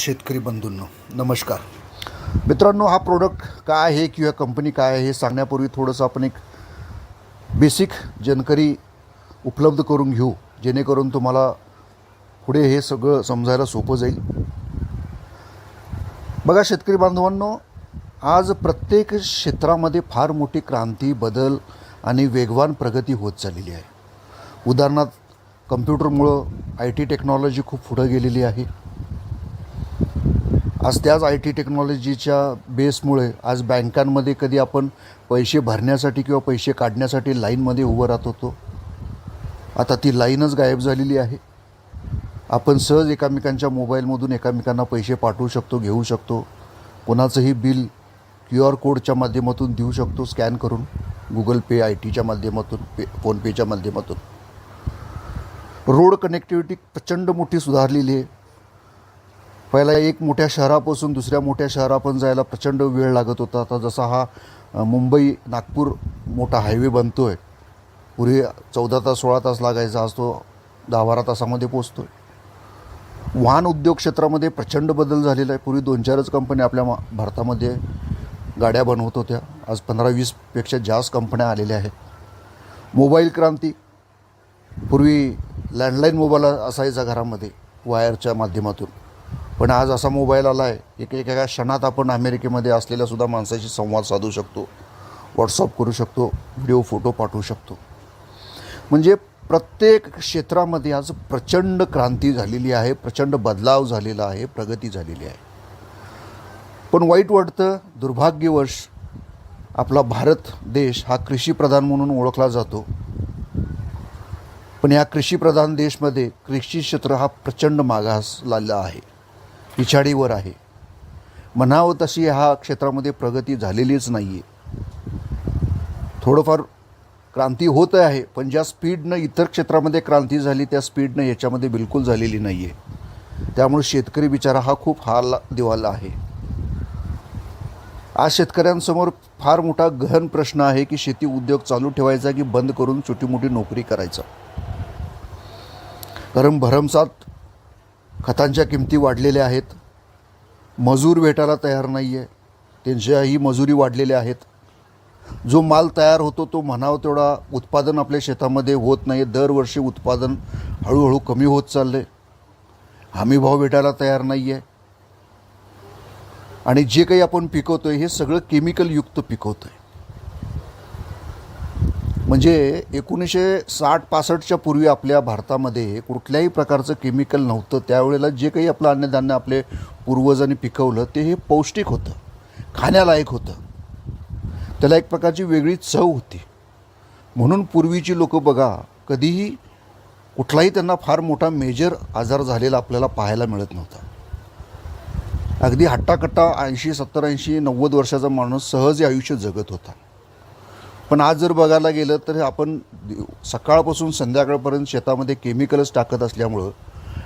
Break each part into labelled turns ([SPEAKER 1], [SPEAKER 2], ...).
[SPEAKER 1] शेतकरी बंधूंनो नमस्कार. मित्रांनो, हा प्रोडक्ट काय आहे किंवा कंपनी काय आहे हे सांगण्यापूर्वी थोडंसं आपण एक बेसिक जानकारी उपलब्ध करून घेऊ, जेणेकरून तुम्हाला पुढे हे सगळं समजायला सोपं जाईल. बघा शेतकरी बांधवांनो, आज प्रत्येक क्षेत्रामध्ये फार मोठी क्रांती, बदल आणि वेगवान प्रगती होत चाललेली आहे. उदाहरणार्थ कम्प्युटरमुळं IT टेक्नॉलॉजी खूप पुढे गेलेली आहे. आज त्याच IT टेक्नॉलॉजीच्या बेसमुळे आज बँकांमध्ये कधी आपण पैसे भरण्यासाठी किंवा पैसे काढण्यासाठी लाईनमध्ये उभं राहत होतो, आता ती लाईनच गायब झालेली आहे. आपण सहज एकामेकांच्या मोबाईलमधून एकामेकांना पैसे पाठवू शकतो, घेऊ शकतो. कोणाचंही बिल QR कोडच्या माध्यमातून देऊ शकतो, स्कॅन करून, Google Pay, ITच्या माध्यमातून, फोनपेच्या माध्यमातून. रोड कनेक्टिव्हिटी प्रचंड मोठी सुधारलेली आहे. पहिला एक मोठ्या शहरापासून दुसऱ्या मोठ्या शहरापर्यंत जायला प्रचंड वेळ लागत होता. आता जसा हा मुंबई नागपूर मोठा हायवे बनतो आहे, पूर्वी 14 तास 16 तास लागायचा, आज तो 10-12 तासामध्ये पोचतो आहे. वाहन उद्योग क्षेत्रामध्ये प्रचंड बदल झालेला आहे. पूर्वी 2-4च कंपन्या आपल्या भारतामध्ये गाड्या बनवत होत्या, आज 15-20 पेक्षा जास्त कंपन्या आलेल्या आहेत. मोबाईल क्रांती, पूर्वी लँडलाईन मोबाईल असायचा घरामध्ये वायरच्या माध्यमातून, पण आज असा मोबाईल आला आहे एका क्षणात आपण अमेरिकेमध्ये असलेल्या सुद्धा माणसाशी संवाद साधू शकतो, व्हॉट्सअप करू शकतो, व्हिडिओ फोटो पाठवू शकतो. म्हणजे प्रत्येक क्षेत्रामध्ये आज प्रचंड क्रांती झालेली आहे, प्रचंड बदलाव झालेला आहे, प्रगती झालेली आहे. पण वाईट वाटतं, दुर्भाग्यवश आपला भारत देश हा कृषीप्रधान म्हणून ओळखला जातो. पण या कृषीप्रधान देशमध्ये कृषी क्षेत्र हा प्रचंड मागासलेला आहे, पिछाडीवर आहे. म्हणावं तशी ह्या क्षेत्रामध्ये प्रगती झालेलीच नाही आहे. थोडंफार क्रांती होत आहे, पण ज्या स्पीडनं इतर क्षेत्रामध्ये क्रांती झाली त्या स्पीडनं याच्यामध्ये बिलकुल झालेली नाही आहे. त्यामुळे शेतकरी बिचारा हा खूप हाल दिवाला आहे. आज शेतकऱ्यांसमोर फार मोठा गहन प्रश्न आहे की शेती उद्योग चालू ठेवायचा की बंद करून छोटी मोठी नोकरी करायचा. कारण भरमसाठ खतांच्या किमती वाढलेल्या आहेत, मजूर भेटायला तयार नाही आहे, त्यांच्याही मजुरी वाढलेल्या आहेत. जो माल तयार होतो तो म्हणावं तेवढा उत्पादन आपल्या शेतामध्ये होत नाही. दरवर्षी उत्पादन हळूहळू कमी होत चाललं आहे. हमीभाव भेटायला तयार नाही आहे. आणि जे काही आपण पिकवतो आहे हे सगळं केमिकलयुक्त पिकवतो आहे. म्हणजे 1960-65च्या पूर्वी आपल्या भारतामध्ये कुठल्याही प्रकारचं केमिकल नव्हतं. त्यावेळेला जे काही आपलं अन्नधान्य आपले पूर्वजांनी पिकवलं ते हे पौष्टिक होतं, खाण्यालायक होतं, त्याला एक प्रकारची वेगळी चव होती. म्हणून पूर्वीची लोकं बघा, कधीही कुठलाही त्यांना फार मोठा मेजर आजार झालेला आपल्याला पाहायला मिळत नव्हता. अगदी हट्टाकट्टा 80, 70, 80, 90 वर्षाचा माणूस सहज आयुष्य जगत होता. पण आज जर बघायला गेलं तर आपण सकाळपासून संध्याकाळपर्यंत शेतामध्ये केमिकलच टाकत असल्यामुळं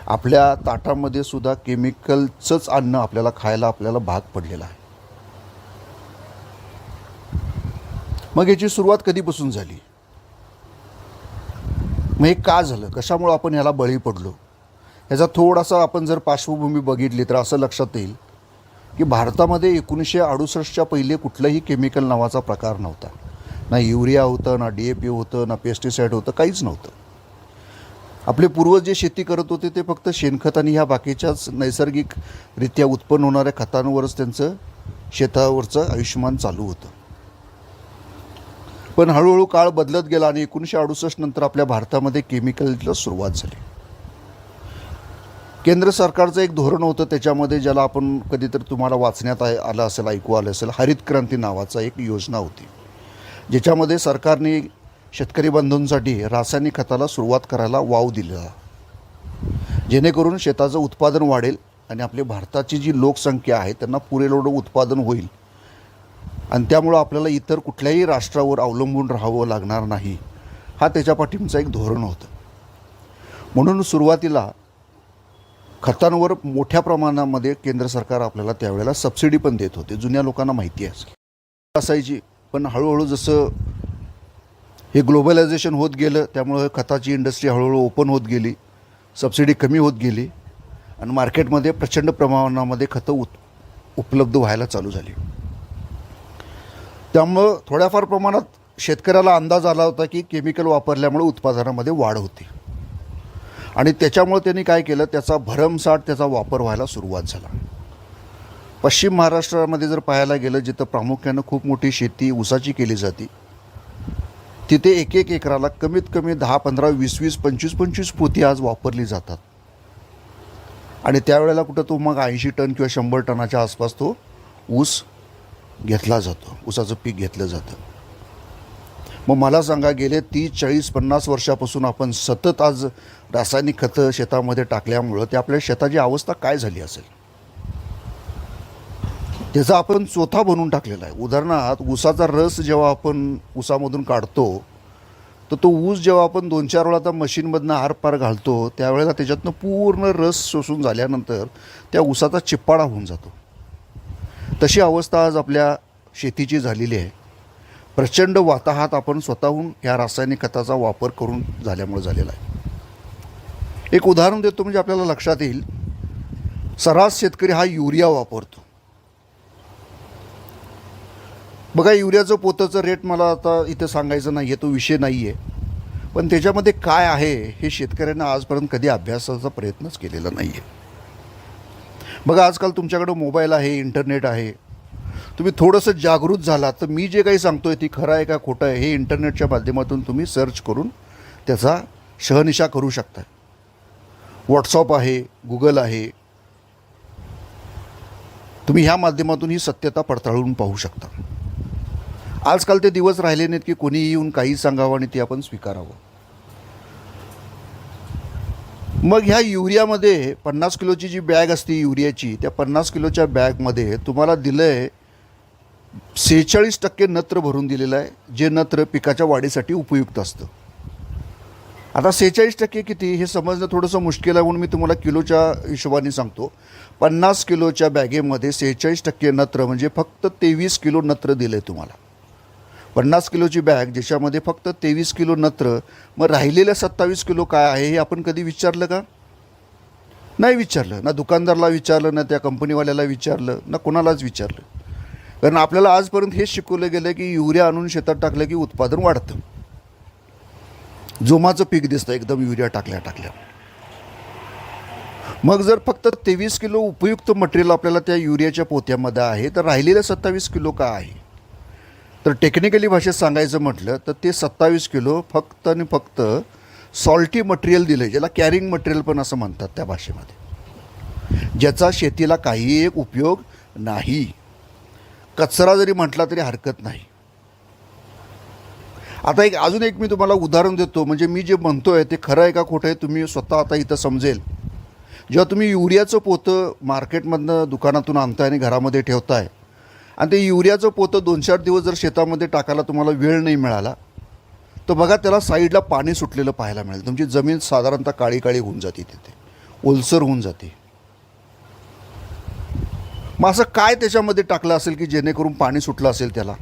[SPEAKER 1] आपल्या ताटामध्ये सुद्धा केमिकलचंच अन्न आपल्याला भाग पडलेला आहे. मग याची सुरुवात कधीपासून झाली, मग हे का झालं, कशामुळं आपण ह्याला बळी पडलो, ह्याचा थोडासा आपण जर पार्श्वभूमी बघितली तर असं लक्षात येईल की भारतामध्ये 1968च्या पहिले कुठलंही केमिकल नावाचा प्रकार नव्हता. ना युरिया होतं, ना DAP होतं, ना पेस्टिसाईड होतं, काहीच नव्हतं. आपले पूर्वज जे शेती करत होते ते फक्त शेणखत आणि ह्या बाकीच्याच नैसर्गिकरित्या उत्पन्न होणाऱ्या खतांवरच त्यांचं शेतावरचं आयुष्यमान चालू होतं. पण हळूहळू काळ बदलत गेला आणि 1968 नंतर आपल्या भारतामध्ये केमिकलला सुरुवात झाली. केंद्र सरकारचं एक धोरण होतं, त्याच्यामध्ये ज्याला आपण कधीतरी तुम्हाला वाचण्यात आलं असेल, ऐकू आलं असेल, हरित क्रांती नावाचा एक योजना होती, ज्याच्यामध्ये सरकारने शेतकरी बंधूंसाठी रासायनिक खताला सुरुवात करायला वाव दिला, जेणेकरून शेताचं उत्पादन वाढेल आणि आपल्या भारताची जी लोकसंख्या आहे त्यांना पुरेल उत्पादन होईल आणि त्यामुळं आपल्याला इतर कुठल्याही राष्ट्रावर अवलंबून राहावं लागणार नाही. हा त्याच्या पाठीमागचा एक धोरण होतं. म्हणून सुरुवातीला खतांवर मोठ्या प्रमाणामध्ये केंद्र सरकार आपल्याला त्यावेळेला सबसिडी पण देत होते. जुन्या लोकांना माहिती असायची. पण हळूहळू जसं हे ग्लोबलायझेशन होत गेलं त्यामुळे खताची इंडस्ट्री हळूहळू ओपन होत गेली, सबसिडी कमी होत गेली आणि मार्केटमध्ये प्रचंड प्रमाणामध्ये खतं उपलब्ध व्हायला चालू झाली. त्यामुळं थोड्याफार प्रमाणात शेतकऱ्याला अंदाज आला होता की केमिकल वापरल्यामुळे उत्पादनामध्ये वाढ होते आणि त्याच्यामुळे त्यांनी काय केलं, त्याचा भरमसाठ त्याचा वापर व्हायला सुरुवात झाला. पश्चिम महाराष्ट्रामध्ये जर पाहायला गेलं, जिथं प्रामुख्यानं खूप मोठी शेती ऊसाची केली जाते, तिथे एक एकराला कमीत कमी 10-15, 20-20, 25-25 पोती आज वापरली जातात. आणि त्यावेळेला कुठं तो मग 80 टन किंवा 100 टनाच्या आसपास तो ऊस घेतला जातो, ऊसाचं पीक घेतलं जातं. मग मला सांगा, गेले 30, 40, 50 वर्षापासून आपण सतत आज रासायनिक खतं शेतामध्ये टाकल्यामुळं ते आपल्या शेताची अवस्था काय झाली असेल, त्याचा आपण चोथा बनवून टाकलेला आहे. उदाहरणार्थ, ऊसाचा रस जेव्हा आपण ऊसामधून काढतो, तर तो ऊस जेव्हा आपण 2-4 वेळा त्या मशीनमधनं आरपार घालतो, त्यावेळेला त्याच्यातनं पूर्ण रस शोषून झाल्यानंतर त्या ऊसाचा चिप्पाडा होऊन जातो. तशी अवस्था आज आपल्या शेतीची झालेली आहे. प्रचंड वाताहात आपण स्वतःहून या रासायनिक खताचा वापर करून झाल्यामुळे झालेला आहे. एक उदाहरण देतो म्हणजे आपल्याला लक्षात येईल. सर्रास शेतकरी हा युरिया वापरतो. बघा, युरियाचं पोताचं रेट मला आता इथं सांगायचं नाही आहे, तो विषय नाही आहे. पण त्याच्यामध्ये काय आहे हे शेतकऱ्यांना आजपर्यंत कधी अभ्यासाचा प्रयत्नच केलेला नाही आहे. बघा, आजकाल तुमच्याकडं मोबाईल आहे, इंटरनेट आहे. तुम्ही थोडंसं जागृत झालात तर मी जे काही सांगतो आहे ती खरं आहे का खोटं आहे हे इंटरनेटच्या माध्यमातून तुम्ही सर्च करून त्याचा शहनिशा करू शकता. व्हॉट्सअप आहे, गुगल आहे. तुम्ही ह्या माध्यमातून ही सत्यता पडताळून पाहू शकता. आजकाल ते दिवस राहिले नाहीत की कोणी येऊन काही सांगावं आणि ते आपण स्वीकारावं. मग ह्या युरियामध्ये 50 किलोची जी बॅग असते युरियाची, त्या 50 किलोच्या बॅगमध्ये तुम्हाला दिलं आहे 46% नत्र भरून दिलेलं आहे, जे नत्र पिकाच्या वाढीसाठी उपयुक्त असतं. आता 46% किती हे समजणं थोडंसं मुश्किल आहे, म्हणून मी तुम्हाला किलोच्या हिशोबाने सांगतो. 50 किलोच्या बॅगेमध्ये 46% नत्र म्हणजे फक्त 23 किलो नत्र दिलं आहे तुम्हाला. 50 किलोची बॅग ज्याच्यामध्ये फक्त 23 किलो नत्र, मग राहिलेल्या 27 किलो काय आहे हे आपण कधी विचारलं का? नाही विचारलं. ना दुकानदाराला विचारलं, ना त्या कंपनीवाल्याला विचारलं, ना कोणालाच विचारलं. कारण आपल्याला आजपर्यंत हेच शिकवलं गेलं की युरिया आणून शेतात टाकलं की उत्पादन वाढतं, जोमाचं पीक दिसतं एकदम युरिया टाकल्या. मग जर फक्त 23 किलो उपयुक्त मटेरियल आपल्याला त्या युरियाच्या पोत्यामध्ये आहे, तर राहिलेल्या 27 किलो का आहे? तर टेक्निकली भाषेत सांगायचं म्हटलं तर ते 27 किलो फक्त आणि फक्त सॉल्टी मटेरियल दिलं, ज्याला कॅरिंग मटेरियल पण असं म्हणतात त्या भाषेमध्ये, ज्याचा शेतीला काहीही एक उपयोग नाही. कचरा जरी म्हटला तरी हरकत नाही. आता अजून एक मी तुम्हाला उदाहरण देतो, म्हणजे मी जे म्हणतो आहे ते खरं आहे का खोटं आहे तुम्ही स्वतः आता इथं समजेल. जेव्हा तुम्ही युरियाचं पोतं मार्केटमधनं दुकानातून आणताय आणि घरामध्ये ठेवताय, आणि ते युरियाचं पोतं 2-4 दिवस जर शेतामध्ये टाकायला तुम्हाला वेळ नाही मिळाला, तर बघा त्याला साईडला पाणी सुटलेलं पाहायला मिळेल. तुमची जमीन साधारणतः काळी काळी होऊन जाते, तिथे ओलसर होऊन जाते. मग असं काय त्याच्यामध्ये टाकलं असेल की जेणेकरून पाणी सुटलं असेल त्याला?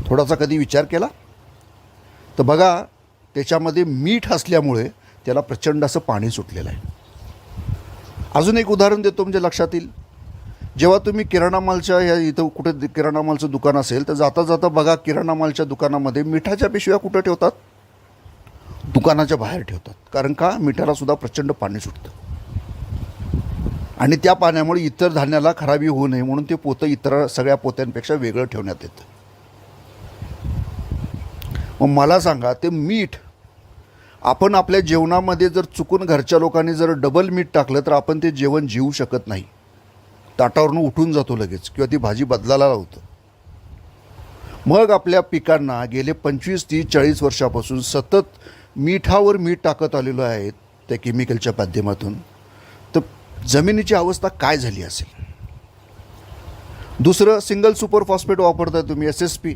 [SPEAKER 1] थोडासा कधी विचार केला? तर बघा, त्याच्यामध्ये मीठ असल्यामुळे त्याला प्रचंड असं पाणी सुटलेलं आहे. अजून एक उदाहरण देतो म्हणजे लक्षात येईल. जेव्हा तुम्ही किराणा मालच्या या इथं कुठे किराणा मालचं दुकान असेल तर जाता जाता बघा, किराणा मालच्या दुकानामध्ये मिठाच्या पिशव्या कुठं ठेवतात? दुकानाच्या बाहेर ठेवतात. कारण का? मिठाला सुद्धा प्रचंड पाणी सुटतं आणि त्या पाण्यामुळे इतर धान्याला खराबी होऊ नये म्हणून ते पोतं इतर सगळ्या पोत्यांपेक्षा वेगळं ठेवण्यात येतं. मग मला सांगा, ते मीठ आपण आपल्या जेवणामध्ये जर चुकून घरच्या लोकांनी जर डबल मीठ टाकलं तर आपण ते जेवण जेवू शकत नाही. ताटावरून उठून जातो लगेच किंवा ती भाजी बदलायला लावतं. मग आपल्या पिकांना गेले 25, 30, 40 वर्षापासून सतत मिठावर मीठ टाकत आलेलो आहे त्या केमिकलच्या माध्यमातून, तर जमिनीची अवस्था काय झाली असेल? दुसरं, सिंगल सुपर फॉस्फेट वापरताय तुम्ही SSP,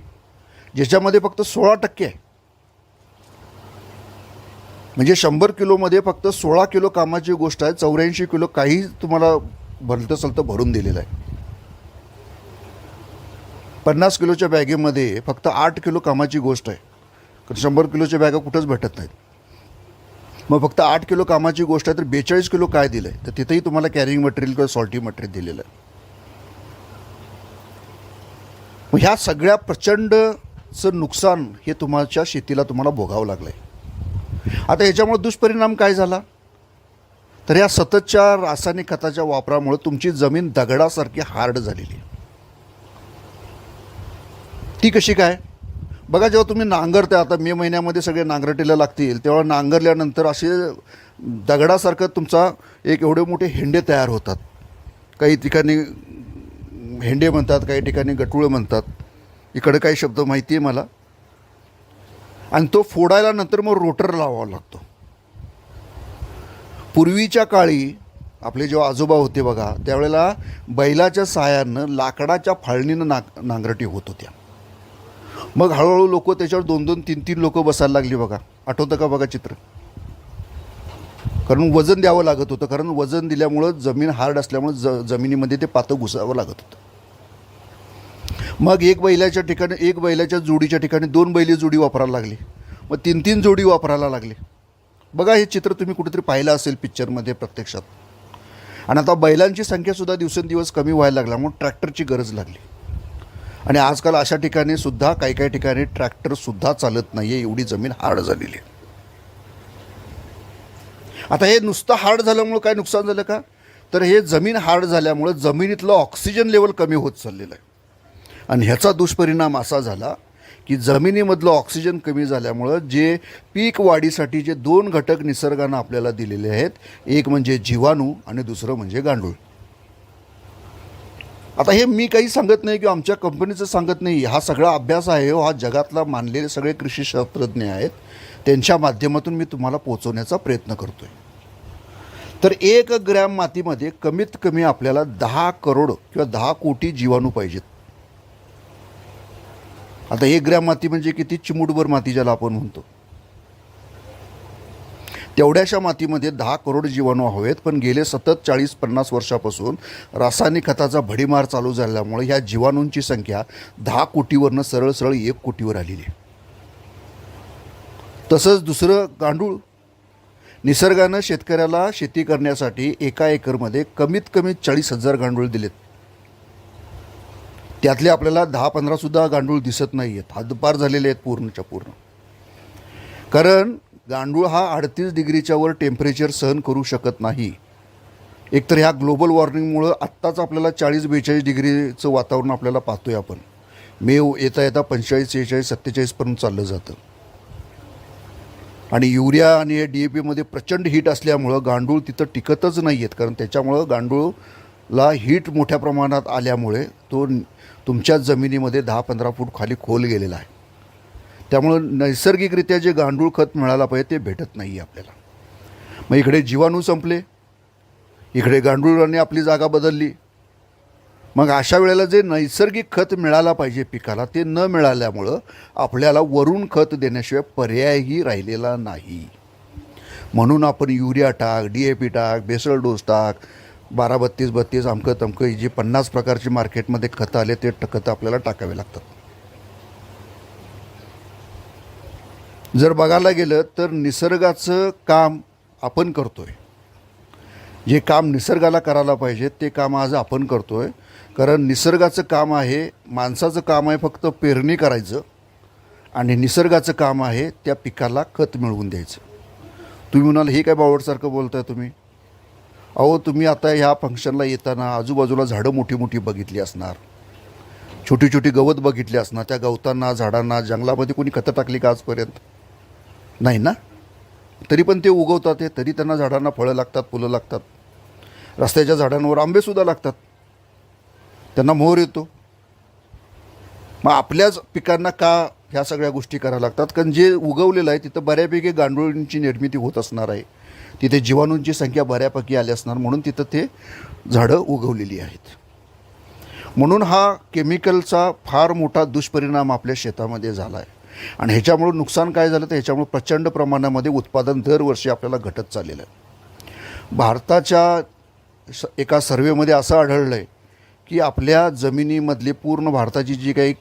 [SPEAKER 1] ज्याच्यामध्ये फक्त 16% आहे. म्हणजे 100 किलोमध्ये फक्त 16 किलो कामाची गोष्ट आहे. 84 किलो काही तुम्हाला भलतं सलतं भरून दिलेलं आहे. 50 किलोच्या बॅगेमध्ये फक्त 8 किलो कामाची गोष्ट आहे. कारण 100 किलोच्या बॅगा कुठंच भेटत नाहीत. मग फक्त 8 किलो कामाची गोष्ट आहे तर 42 किलो काय दिलं आहे, तर तिथंही तुम्हाला कॅरिंग मटेरियल किंवा सॉल्टी मटेरियल दिलेलं आहे. मग ह्या सगळ्या प्रचंडचं नुकसान हे तुमच्या शेतीला तुम्हाला भोगावं लागलं आहे. आता ह्याच्यामुळे दुष्परिणाम काय झाला, तर या सततच्या रासायनिक खताच्या वापरामुळे तुमची जमीन दगडासारखी हार्ड झालेली. ती कशी काय बघा, जेव्हा तुम्ही नांगरता, आता मे महिन्यामध्ये सगळे नांगरटीला लागतील, तेव्हा नांगरल्यानंतर असे दगडासारखं तुमचा एक एवढे मोठे हेंडे तयार होतात. काही ठिकाणी हेंडे म्हणतात, काही ठिकाणी गटुळं म्हणतात, इकडे काही शब्द माहिती आहे मला. आणि तो फोडायला नंतर मग रोटर लावावा लागतो. पूर्वीच्या काळी आपले जेव्हा आजोबा होते बघा, त्यावेळेला बैलाच्या साहाय्यानं लाकडाच्या फाळणीनं नांगरटी होत होत्या. मग हळूहळू लोक त्याच्यावर 2-2, 3-3 लोक बसायला लागली बघा. आठवतं का बघा चित्र? कारण वजन द्यावं लागत होतं, कारण वजन दिल्यामुळं जमीन हार्ड असल्यामुळं जमिनीमध्ये ते पातं घुसावं लागत होतं. मग एक बैलाच्या जोडीच्या ठिकाणी 2 बैली जोडी वापरायला लागली, मग 3-3 जोडी वापरायला लागली. बघा हे चित्र तुम्ही कुठेतरी पाहिलं असेल पिक्चरमध्ये प्रत्यक्षात. आणि आता बैलांची संख्यासुद्धा दिवसेंदिवस कमी व्हायला लागल्यामुळे ट्रॅक्टरची गरज लागली. आणि आजकाल अशा ठिकाणी सुद्धा काही ठिकाणी ट्रॅक्टरसुद्धा चालत नाही आहे, एवढी जमीन हार्ड झालेली आहे. आता हे नुसतं हार्ड झाल्यामुळं काय नुकसान झालं का, तर हे जमीन हार्ड झाल्यामुळं जमिनीतलं ऑक्सिजन लेवल कमी होत चाललेलं आहे. आणि ह्याचा दुष्परिणाम असा झाला की जमिनीमधलं ऑक्सिजन कमी झाल्यामुळं जे पीक वाढीसाठी जे 2 घटक निसर्गानं आपल्याला दिलेले आहेत, एक म्हणजे जीवाणू आणि दुसरं म्हणजे गांडूळ. आता हे मी काही सांगत नाही किंवा आमच्या कंपनीचं सांगत नाही, हा सगळा अभ्यास आहे, हा जगातला मानलेले सगळे कृषीशास्त्रज्ञ आहेत, त्यांच्या माध्यमातून मी तुम्हाला पोहोचवण्याचा प्रयत्न करतो आहे. तर 1 ग्रॅम मातीमध्ये कमीत कमी आपल्याला 10 करोड किंवा 10 कोटी जीवाणू पाहिजेत. आता 1 ग्रॅम माती म्हणजे किती, चिमूटभर माती ज्याला आपण म्हणतो, तेवढ्याशा मातीमध्ये 10 करोड जीवाणू हवेत. पण गेले सतत 40-50 वर्षापासून रासायनिक खताचा भडीमार चालू झाल्यामुळे ह्या जीवाणूंची संख्या 10 कोटीवरनं सरळ 1 कोटीवर आलेली आहे. तसंच दुसरं गांडूळ, निसर्गानं शेतकऱ्याला शेती करण्यासाठी 1 एकरमध्ये कमीत कमी 40,000 गांडूळ दिलेत. त्यातले आपल्याला 10-15 सुद्धा गांडूळ दिसत नाही आहेत, हद्दपार झालेले आहेत पूर्णच्या पूर्ण. कारण गांडूळ हा 38 डिग्रीच्या वर टेम्परेचर सहन करू शकत नाही. एकतर ह्या ग्लोबल वॉर्मिंगमुळं आत्ताच आपल्याला 40-42 डिग्रीचं वातावरण आपल्याला पाहतोय आपण. मे येता 45, 46, 47पर्यंत चाललं जातं. आणि युरिया आणि हे DAPमध्ये प्रचंड हीट असल्यामुळं गांडूळ तिथं टिकतच नाही आहेत. कारण त्याच्यामुळं गांडूळला हीट मोठ्या प्रमाणात आल्यामुळे तो तुमच्या जमिनीमध्ये 10-15 फूट खाली खोल गेलेला आहे. त्यामुळं नैसर्गिकरित्या जे गांडूळ खत मिळायला पाहिजे ते भेटत नाही आहे आपल्याला. मग इकडे जीवाणू संपले, इकडे गांडूळाने आपली जागा बदलली. मग अशा वेळेला जे नैसर्गिक खत मिळायला पाहिजे पिकाला ते न मिळाल्यामुळं आपल्याला वरून खत देण्याशिवाय पर्यायही राहिलेला नाही. म्हणून आपण युरिया टाक, DAP टाक, बेसल डोस टाक, 12-32-32 अमकं तमकं जी 50 प्रकारची मार्केटमध्ये खतं आले ते खतं आपल्याला टाकावे लागतात. जर बघायला गेलं तर निसर्गाचं काम आपण करतोय. जे काम निसर्गाला करायला पाहिजे ते काम आज आपण करतोय. कारण निसर्गाचं काम आहे, माणसाचं काम आहे फक्त पेरणी करायचं, आणि निसर्गाचं काम आहे त्या पिकाला खत मिळवून द्यायचं. तुम्ही म्हणाल हे काय बावडसारखं बोलताय तुम्ही. अहो तुम्ही आता ह्या फंक्शनला येताना आजूबाजूला झाडं मोठी मोठी बघितली असणार, छोटी छोटी गवत बघितली असणार. त्या गवतांना, झाडांना, जंगलामध्ये कोणी खतं टाकली का आजपर्यंत? नाही ना. तरी पण ते उगवतात, ते तरी त्यांना झाडांना फळं लागतात, फुलं लागतात. रस्त्याच्या झाडांवर आंबेसुद्धा लागतात, त्यांना मोहर येतो. मग आपल्याच पिकांना का ह्या सगळ्या गोष्टी कराव्या लागतात? कारण जे उगवलेलं आहे तिथं बऱ्यापैकी गांडुळांची निर्मिती होत असणार आहे, तिथे जीवाणूंची संख्या बऱ्यापैकी आली असणार, म्हणून तिथं ते झाडं उगवलेली आहेत. म्हणून हा केमिकलचा फार मोठा दुष्परिणाम आपल्या शेतामध्ये झाला आहे. आणि ह्याच्यामुळं नुकसान काय झालं तर ह्याच्यामुळे प्रचंड प्रमाणामध्ये उत्पादन दरवर्षी आपल्याला घटत चाललेलं आहे. भारताच्या एका सर्वेमध्ये असं आढळलं आहे की आपल्या जमिनीमधली पूर्ण भारताची जी काही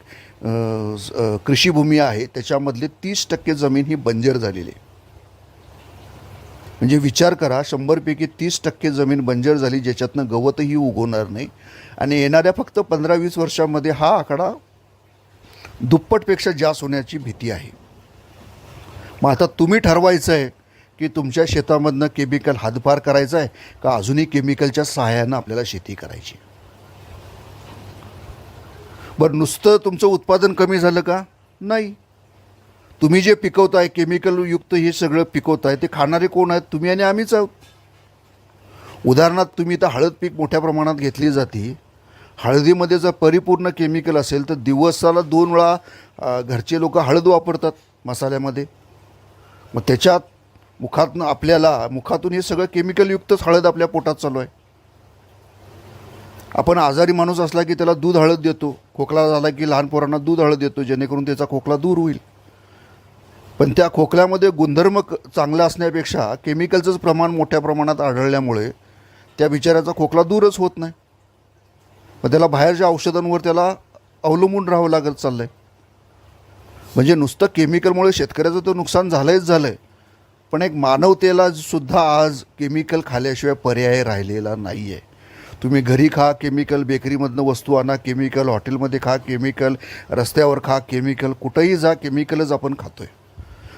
[SPEAKER 1] कृषीभूमी आहे त्याच्यामधली 30% जमीन ही बंजर झालेली आहे. म्हणजे विचार करा, 100पैकी 30% जमीन बंजर झाली, ज्याच्यातनं गवतही उगवणार नाही. आणि येणाऱ्या फक्त 15-20 वर्षांमध्ये हा आकडा दुप्पटपेक्षा जास्त होण्याची भीती आहे. मग आता तुम्ही ठरवायचं आहे की तुमच्या शेतामधनं केमिकल हद्दपार करायचं आहे का अजूनही केमिकलच्या सहाय्यानं आपल्याला शेती करायची. बरं, नुसतं तुमचं उत्पादन कमी झालं का? नाही. तुम्ही जे पिकवताय केमिकलयुक्त हे सगळं पिकवताय, ते खाणारे कोण आहेत? तुम्ही आणि आम्हीच आहोत. उदाहरणार्थ तुम्ही तर हळद पीक मोठ्या प्रमाणात घेतली जाते. हळदीमध्ये जर परिपूर्ण केमिकल असेल तर दिवसाला 2 वेळा घरचे लोक हळद वापरतात मसाल्यामध्ये. मग त्याच्यात मुखातून हे सगळं केमिकलयुक्तच हळद आपल्या पोटात चालू आहे. आपण आजारी माणूस असला की त्याला दूध हळद देतो, खोकला झाला की लहान पोरांना दूध हळद देतो जेणेकरून त्याचा खोकला दूर होईल. पण त्या खोकल्यामध्ये गुणधर्म चांगला असण्यापेक्षा केमिकलचंच प्रमाण मोठ्या प्रमाणात आढळल्यामुळे त्या बिचाऱ्याचा खोकला दूरच होत नाही. मग त्याला बाहेरच्या औषधांवर त्याला अवलंबून राहावं लागत चाललं आहे. म्हणजे नुसतं केमिकलमुळे शेतकऱ्याचं तर नुकसान झालंच झालं आहे, पण एक मानवतेला सुद्धा आज केमिकल खाल्ल्याशिवाय पर्याय राहिलेला नाही आहे. तुम्ही घरी खा केमिकल, बेकरीमधनं वस्तू आणा केमिकल, हॉटेलमध्ये खा केमिकल, रस्त्यावर खा केमिकल, कुठंही जा केमिकलच आपण खातो आहे.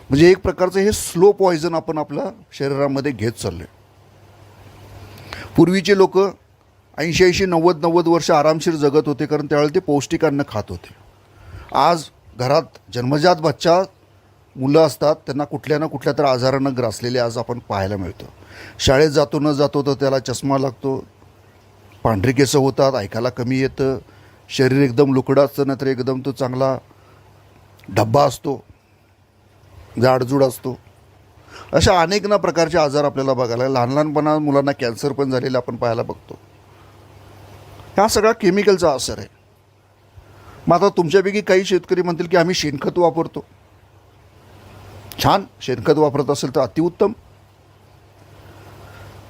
[SPEAKER 1] म्हणजे एक प्रकारचं हे स्लो पॉयझन आपण आपल्या शरीरामध्ये घेत चाललो आहे. पूर्वीचे लोक 80-90 वर्ष आरामशीर जगत होते, कारण त्यावेळेला ते पौष्टिक अन्न खात होते. आज घरात जन्मजात बच्चा मुलं असतात, त्यांना कुठल्या ना कुठल्या तर आजारानं ग्रासलेले आज आपण पाहायला मिळतो. शाळेत जातो न जातो तर त्याला चष्मा लागतो, पांढरी केसं होतात, ऐकायला कमी येतं, शरीर एकदम लुकडं असतं, नंतर एकदम तो चांगला डब्बा असतो, जाडजूड असतो. अशा अनेक ना प्रकारचे आजार आपल्याला बघायला, लहानपणा मुलांना कॅन्सर पण झालेले आपण पाहायला बघतो. हा सगळा केमिकलचा असर आहे. मग आता तुमच्यापैकी काही शेतकरी म्हणतील की आम्ही शेणखत वापरतो. छान, शेणखत वापरत असेल तर अतिउत्तम.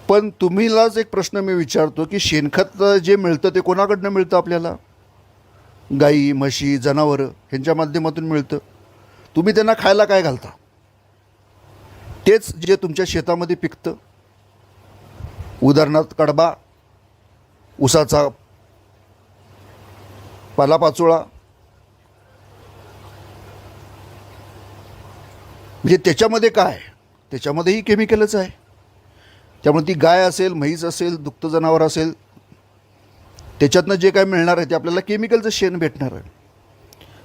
[SPEAKER 1] पण तुम्हीलाच एक प्रश्न मी विचारतो की शेणखत जे मिळतं ते कोणाकडनं मिळतं आपल्याला? गाई, म्हशी, जनावरं ह्यांच्या माध्यमातून मिळतं. तुम्ही त्यांना खायला काय घालता? तेच जे तुमच्या शेतामध्ये पिकतं. उदाहरणार्थ कडबा, ऊसाचा पालापाचोळा, म्हणजे त्याच्यामध्ये काय? त्याच्यामध्येही केमिकलच आहे. त्यामुळे ती गाय असेल, म्हैस असेल, दुभतं जनावर असेल, त्याच्यातनं जे काय मिळणार आहे ते आपल्याला केमिकलचं शेण भेटणार आहे.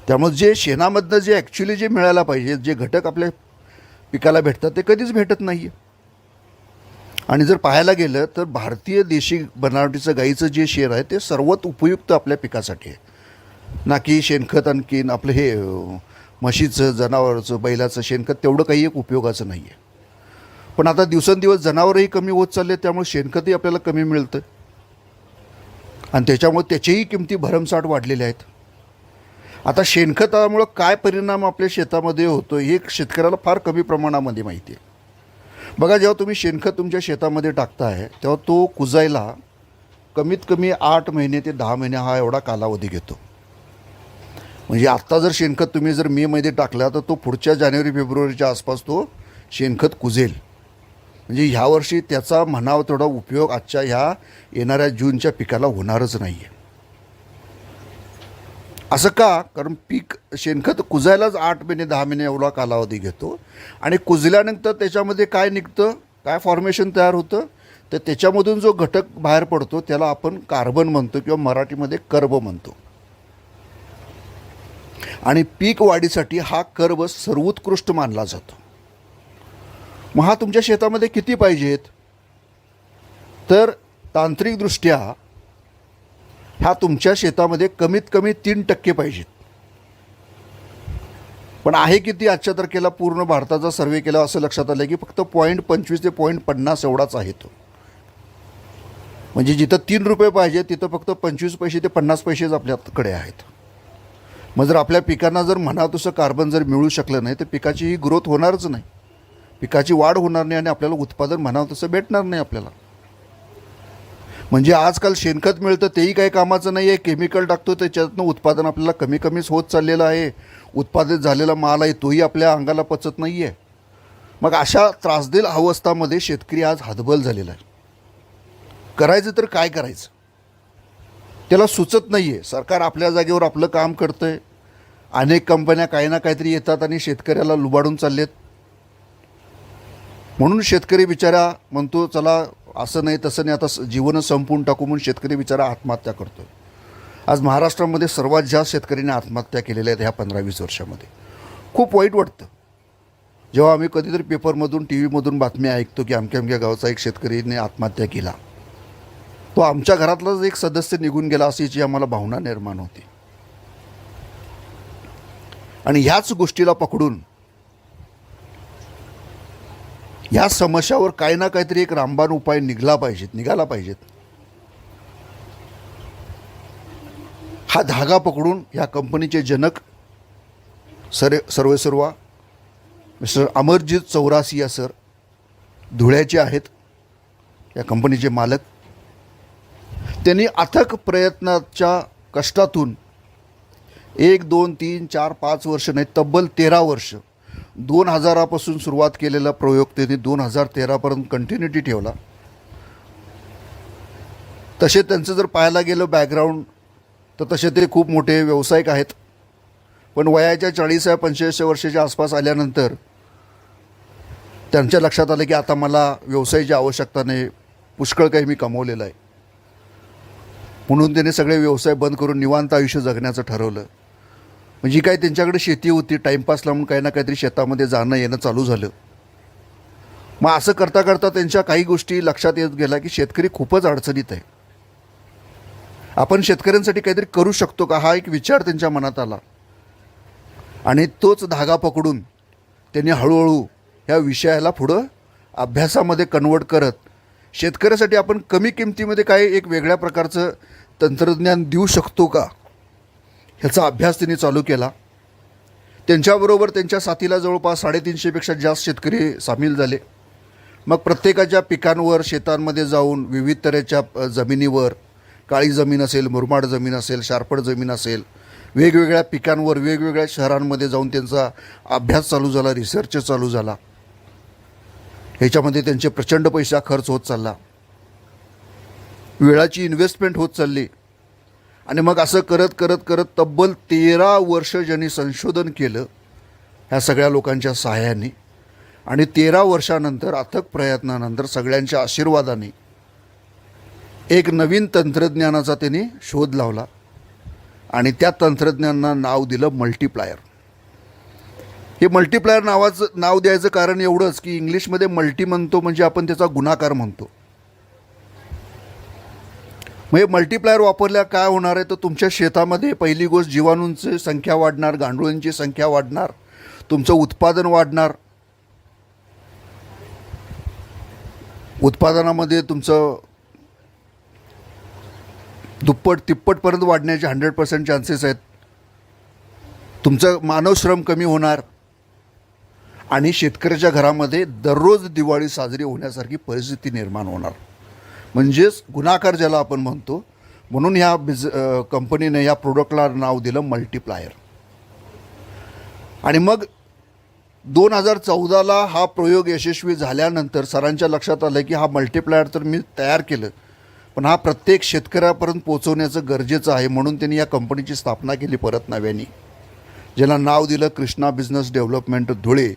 [SPEAKER 1] त्यामुळे जे शेणामधनं जे ॲक्च्युली जे मिळायला पाहिजे, जे घटक आपल्या पिकाला भेटतात ते कधीच भेटत नाही आहे. आणि जर पाहायला गेलं तर भारतीय देशी बनावटीचं गाईचं जे शेण आहे ते सर्वात उपयुक्त आपल्या पिकासाठी आहे, ना की शेणखत. आणखीन आपलं हे म्हशीचं, जनावरचं, बैलाचं शेणखत तेवढं काही एक उपयोगाचं नाही आहे. पण आता दिवसेंदिवस जनावरही कमी होत चालले, त्यामुळे शेणखतही आपल्याला कमी मिळतं आणि त्याच्यामुळे त्याच्याही किमती भरमसाठ वाढलेल्या आहेत. आता शेणखतामुळं काय परिणाम आपल्या शेतामध्ये होतो हे शेतकऱ्याला फार कमी प्रमाणामध्ये माहिती आहे. बघा, जेव्हा तुम्ही शेणखत तुमच्या शेतामध्ये टाकताय तेव्हा तो कुजायला कमीत कमी 8 महिने ते 10 महिने हा एवढा कालावधी घेतो. म्हणजे आत्ता जर शेणखत तुम्ही जर मेमध्ये टाकला तर तो पुढच्या जानेवारी-फेब्रुवारीच्या आसपास तो शेणखत कुजेल. म्हणजे ह्या वर्षी त्याचा म्हणावा तेवढा उपयोग आजच्या ह्या येणाऱ्या जूनच्या पिकाला होणारच नाही आहे. असं का? कारण पीक शेणखत कुजायलाच 8 महिने 10 महिने एवढा कालावधी घेतो. आणि कुजल्यानंतर त्याच्यामध्ये काय निघतं, काय फॉर्मेशन तयार होतं, तर त्याच्यामधून जो घटक बाहेर पडतो त्याला आपण कार्बन म्हणतो किंवा मराठीमध्ये कर्ब म्हणतो. आणि पीक वाढीसाठी हा कर्ब सर्वोत्कृष्ट मानला जातो. मग हा तुमच्या शेतामध्ये किती पाहिजेत? तर तांत्रिकदृष्ट्या ह्या तुमच्या शेतामध्ये कमीत कमी 3% पाहिजेत. पण आहे किती आजच्या तारखेला? पूर्ण भारताचा सर्वे केला असं लक्षात आलं की फक्त 0.25 ते 0.50 एवढाच आहे तो. म्हणजे जिथं 3 रुपये पाहिजे तिथं फक्त 25 पैसे ते 50 पैसेच आपल्याकडे आहेत. मग जर आपल्या पिकांना जर म्हणावं तसं कार्बन जर मिळू शकलं नाही तर पिकाची ही ग्रोथ होणारच नाही, पिकाची वाढ होणार नाही आणि आपल्याला उत्पादन म्हणावं तसं भेटणार नाही आपल्याला. म्हणजे आजकाल शेणखत मिळतं तेही काही कामाचं नाही आहे, केमिकल टाकतो त्याच्यातनं उत्पादन आपल्याला कमी कमीच होत चाललेलं आहे. उत्पादित झालेला माल आहे तोही आपल्या अंगाला पचत नाही आहे. मग अशा त्रासदेय अवस्थामध्ये शेतकरी आज हतबल झालेला आहे. करायचं तर काय करायचं त्याला सुचत नाही आहे. सरकार आपल्या जागेवर आपलं काम करतं आहे. अनेक कंपन्या काही ना काहीतरी येतात आणि शेतकऱ्याला लुबाडून चाललेत. म्हणून शेतकरी बिचारा म्हणतो चला असं नाही तसं नाही, आता जीवनच संपवून टाकू, म्हणून शेतकरी बिचारा आत्महत्या करतो. आज महाराष्ट्रामध्ये सर्वात जास्त शेतकऱ्यांनी आत्महत्या केलेल्या आहेत ह्या 15-20 वर्षामध्ये. खूप वाईट वाटतं जेव्हा आम्ही कधीतरी पेपरमधून टी व्हीमधून बातम्या ऐकतो की अमक्या अमक्या गावचा एक शेतकरीने आत्महत्या केला. तो आमच्या घरातलाच एक सदस्य निघून गेला अशी आम्हाला भावना निर्माण होती. आणि ह्याच गोष्टीला पकडून ह्या समस्यावर काही ना काहीतरी एक रामबाण उपाय निघाला पाहिजेत. हा धागा पकडून ह्या कंपनीचे जनक सर्वेसर्वा मिस्टर अमरजीत चौरासिया सर धुळ्याचे आहेत, या कंपनीचे मालक. त्यांनी अथक प्रयत्नाच्या कष्टातून 1, 2, 3, 4, 5 वर्ष नाही, तब्बल 13 वर्ष 2000पासून सुरुवात केलेला प्रयोग त्यांनी 2013पर्यंत कंटिन्युटी ठेवला. तसे त्यांचं जर पाहायला गेलं बॅकग्राऊंड तर तसे ते खूप मोठे व्यावसायिक आहेत. पण वयाच्या 40-45 वर्षाच्या आसपास आल्यानंतर त्यांच्या लक्षात आलं की आता मला व्यवसायाची आवश्यकता नाही, पुष्कळ काही मी कमवलेलं आहे. म्हणून त्यांनी सगळे व्यवसाय बंद करून निवांत आयुष्य जगण्याचं ठरवलं. म्हणजे काय त्यांच्याकडे शेती होती, टाईमपासला म्हणून काही ना काहीतरी शेतामध्ये जाणं येणं चालू झालं. मग असं करता करता त्यांच्या काही गोष्टी लक्षात येत गेल्या की शेतकरी खूपच अडचणीत आहे. आपण शेतकऱ्यांसाठी काहीतरी करू शकतो का, हा एक विचार त्यांच्या मनात आला. आणि तोच धागा पकडून त्यांनी हळूहळू ह्या विषयाला पुढं अभ्यासामध्ये कन्वर्ट करत शेतकऱ्यासाठी आपण कमी किमतीमध्ये काय एक वेगळ्या प्रकारचं तंत्रज्ञान देऊ शकतो का ह्याचा अभ्यास त्यांनी चालू केला. त्यांच्याबरोबर त्यांच्या साथीला जवळपास 350पेक्षा जास्त शेतकरी सामील झाले. मग प्रत्येकाच्या पिकांवर शेतांमध्ये जाऊन विविध तऱ्हेच्या जमिनीवर, काळी जमीन असेल, मुरमाड जमीन असेल, शारपड जमीन असेल, वेगवेगळ्या पिकांवर वेगवेगळ्या शहरांमध्ये जाऊन त्यांचा अभ्यास चालू झाला, रिसर्च चालू झाला. ह्याच्यामध्ये त्यांचे प्रचंड पैसा खर्च होत चालला, वेळाची इन्व्हेस्टमेंट होत चालली. आणि मग असं करत करत करत तब्बल 13 वर्ष ज्यांनी संशोधन केलं ह्या सगळ्या लोकांच्या सहाय्याने. आणि 13 वर्षानंतर अथक प्रयत्नानंतर सगळ्यांच्या आशीर्वादाने एक नवीन तंत्रज्ञानाचा त्यांनी शोध लावला. आणि त्या तंत्रज्ञानाला नाव दिलं मल्टीप्लायर. हे मल्टीप्लायर नावाचं नाव द्यायचं कारण एवढंच की इंग्लिशमध्ये मल्टी म्हणतो म्हणजे आपण त्याचा गुणाकार म्हणतो. मग हे मल्टीप्लायर वापरल्या काय होणार आहे तर तुमच्या शेतामध्ये पहिली गोष्ट जीवाणूंची संख्या वाढणार, गांडुळांची संख्या वाढणार, तुमचं उत्पादन वाढणार. उत्पादनामध्ये तुमचं दुप्पट तिप्पटपर्यंत वाढण्याचे 100% चान्सेस आहेत. तुमचं मानवश्रम कमी होणार आणि शेतकऱ्याच्या घरामध्ये दररोज दिवाळी साजरी होण्यासारखी परिस्थिती निर्माण होणार. म्हणजेच गुणाकार ज्याला आपण म्हणतो. म्हणून ह्या कंपनीने या प्रोडक्टला नाव दिलं मल्टीप्लायर. आणि मग 2014ला हा प्रयोग यशस्वी झाल्यानंतर सरांच्या लक्षात आलं की हा मल्टीप्लायर तर मी तयार केलं, पण हा प्रत्येक शेतकऱ्यापर्यंत पोहोचवण्याचं गरजेचं आहे. म्हणून त्यांनी या कंपनीची स्थापना केली परत नव्याने, ज्याला नाव दिलं कृष्णा बिझनेस डेव्हलपमेंट धुळे,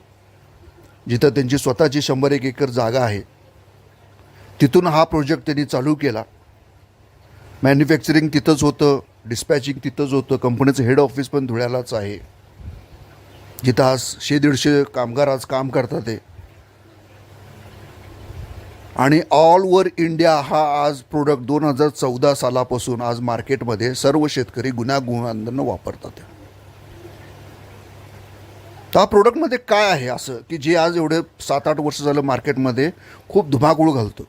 [SPEAKER 1] जिथं त्यांची स्वतःची 100 एकर जागा आहे. तिथून हा प्रोजेक्ट त्यांनी चालू केला. मॅन्युफॅक्चरिंग तिथंच होतं, डिस्पॅचिंग तिथंच होतं. कंपनीचं हेड ऑफिस पण धुळ्यालाच आहे, जिथं आज 100-150 कामगार आज काम करतात ते. आणि ऑल ओव्हर इंडिया हा आज प्रोडक्ट 2014 सालापासून आज मार्केटमध्ये सर्व शेतकरी गुण्यागोविंदानं वापरतात. तर हा प्रोडक्टमध्ये काय आहे असं की जे आज एवढे 7-8 वर्ष झालं मार्केटमध्ये खूप धुमाकूळ घालतो.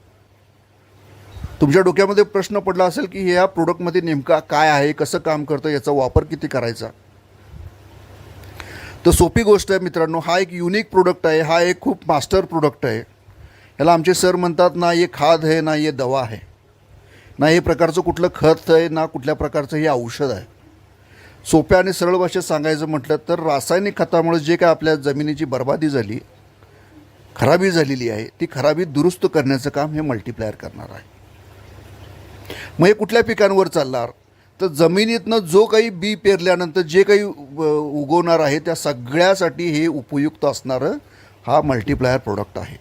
[SPEAKER 1] तुमच्या डोक्यामध्ये प्रश्न पडला असेल की या प्रोडक्टमध्ये नेमका काय आहे, कसं काम करतं, याचा वापर किती करायचा. तर सोपी गोष्ट आहे मित्रांनो, हा एक युनिक प्रोडक्ट आहे. हा एक खूप मास्टर प्रोडक्ट आहे. याला आमचे सर म्हणतात ना ये खाद आहे ना ये दवा आहे, ना हे प्रकारचं कुठलं खत आहे ना कुठल्या प्रकारचं हे औषध आहे. सोप्या आणि सरळ भाषेत सांगायचं म्हटलं तर रासायनिक खतामुळे जे काय आपल्या जमिनीची बर्बादी झाली खराबी झालेली आहे, ती खराबी दुरुस्त करण्याचं काम हे मल्टीप्लायर करणार आहे. मग हे कुठल्या पिकांवर चालणार, तर जमिनीतनं जो काही बी पेरल्यानंतर जे काही उगवणार आहे त्या सगळ्यासाठी हे उपयुक्त असणारं हा मल्टीप्लायर प्रोडक्ट आहे.